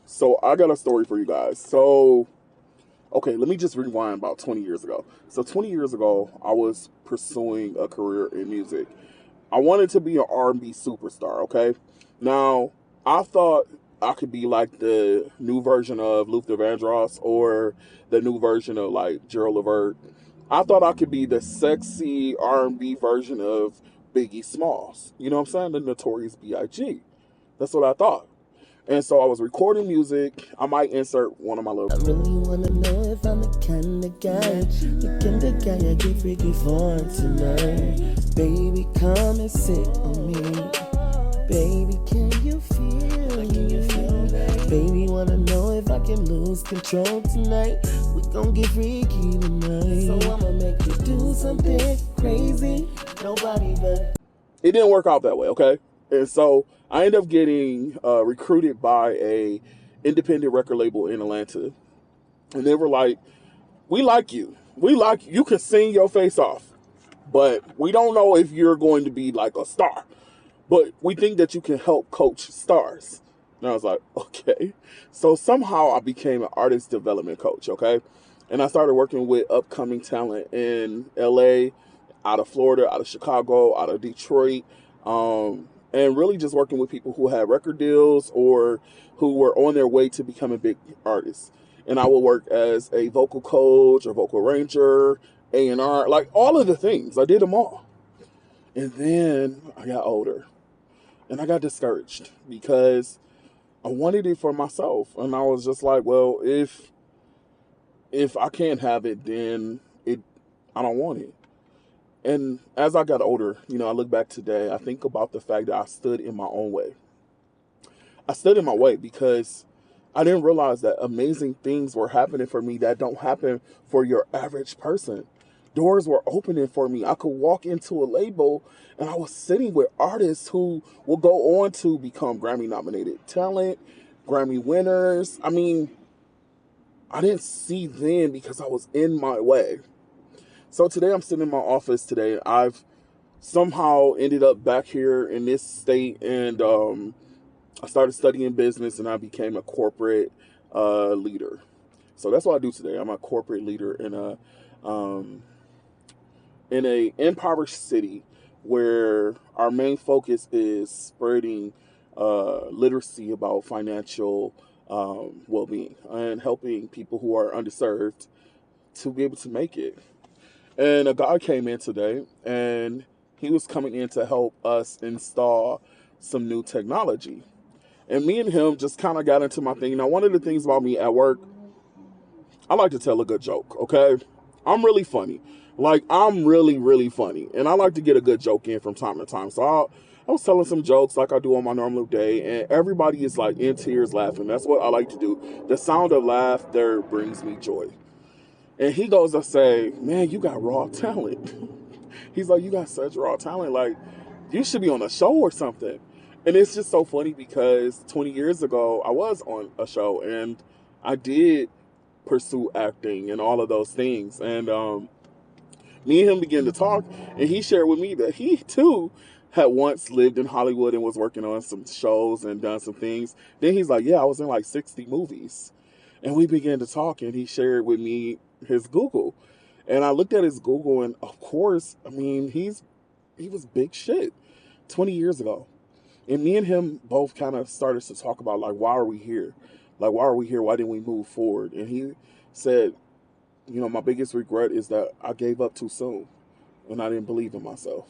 So I got a story for you guys. So, okay, let me just rewind about 20 years ago. So 20 years ago, I was pursuing a career in music. I wanted to be an R&B superstar, okay? Now, I thought I could be like the new version of Luther Vandross or the new version of like Gerald Levert. I thought I could be the sexy R&B version of Biggie Smalls. You know what I'm saying? The Notorious B.I.G. That's what I thought. And so I was recording music. I might insert one of my little. I really wanna know if I'm the kind of guy, the kind of guy I get freaky for tonight. Baby, come and sit on me. Baby, can you feel me? Baby, wanna know if I can lose control tonight. We gon' get freaky tonight. So I'ma make you do something crazy. Nobody but. It didn't work out that way, okay? And so I ended up getting recruited by a independent record label in Atlanta, and they were like, "We like you. We like you. You can sing your face off, but we don't know if you're going to be like a star. But we think that you can help coach stars." And I was like, "Okay." So somehow I became an artist development coach, okay? And I started working with upcoming talent in LA, out of Florida, out of Chicago, out of Detroit, and really just working with people who had record deals or who were on their way to becoming big artists. And I would work as a vocal coach or vocal arranger, A&R, like all of the things. I did them all. And then I got older and I got discouraged because I wanted it for myself. And I was just like, well, if I can't have it, then I don't want it. And as I got older, I look back today, I think about the fact that I stood in my own way. I stood in my way because I didn't realize that amazing things were happening for me that don't happen for your average person. Doors were opening for me. I could walk into a label and I was sitting with artists who will go on to become Grammy nominated talent, Grammy winners. I mean, I didn't see then because I was in my way. So today I'm sitting in my office today. I've somehow ended up back here in this state, and I started studying business and I became a corporate leader. So that's what I do today. I'm a corporate leader um, in a impoverished city where our main focus is spreading literacy about financial well-being and helping people who are underserved to be able to make it. And a guy came in today and he was coming in to help us install some new technology. And me and him just kind of got into my thing. Now, one of the things about me at work, I like to tell a good joke, okay? I'm really funny. Like, I'm really, really funny. And I like to get a good joke in from time to time. So I was telling some jokes like I do on my normal day, and everybody is like in tears laughing. That's what I like to do. The sound of laughter brings me joy. And he goes to say, "Man, you got raw talent." He's like, "You got such raw talent. Like, you should be on a show or something." And it's just so funny because 20 years ago, I was on a show and I did pursue acting and all of those things. And me and him began to talk, and he shared with me that he too had once lived in Hollywood and was working on some shows and done some things. Then he's like, "Yeah, I was in like 60 movies." And we began to talk, and he shared with me his Google. And I looked at his Google, and of course, I mean, he was big shit 20 years ago. And me and him both kind of started to talk about, like, why are we here? Like, why are we here? Why didn't we move forward? And he said, my biggest regret is that I gave up too soon and I didn't believe in myself.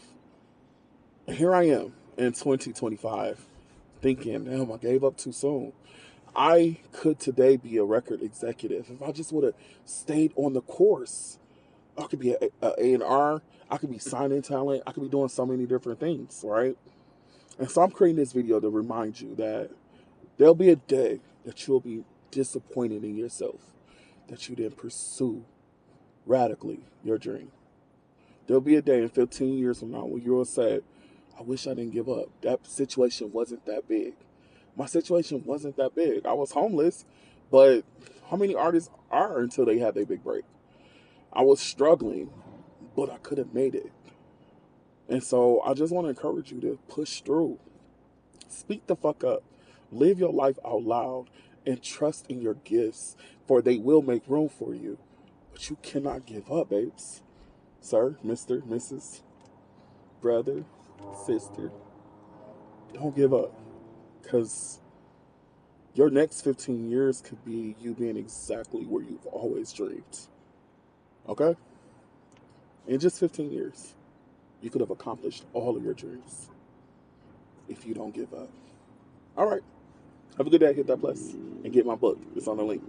And here I am in 2025 thinking, damn, I gave up too soon. I could today be a record executive if I just would have stayed on the course. I could be a A&R. I could be signing talent. I could be doing so many different things, right? And so I'm creating this video to remind you that there'll be a day that you'll be disappointed in yourself, that you didn't pursue radically your dream. There'll be a day in 15 years from now when you'll say, "I wish I didn't give up. That situation wasn't that big. My situation wasn't that big. I was homeless, but how many artists are until they have their big break? I was struggling, but I could have made it." And so I just want to encourage you to push through. Speak the fuck up. Live your life out loud and trust in your gifts, for they will make room for you. But you cannot give up, babes. Sir, Mr., Mrs., brother, sister, don't give up. Because your next 15 years could be you being exactly where you've always dreamed. Okay? In just 15 years, you could have accomplished all of your dreams if you don't give up. All right. Have a good day. Hit that plus and get my book. It's on the link.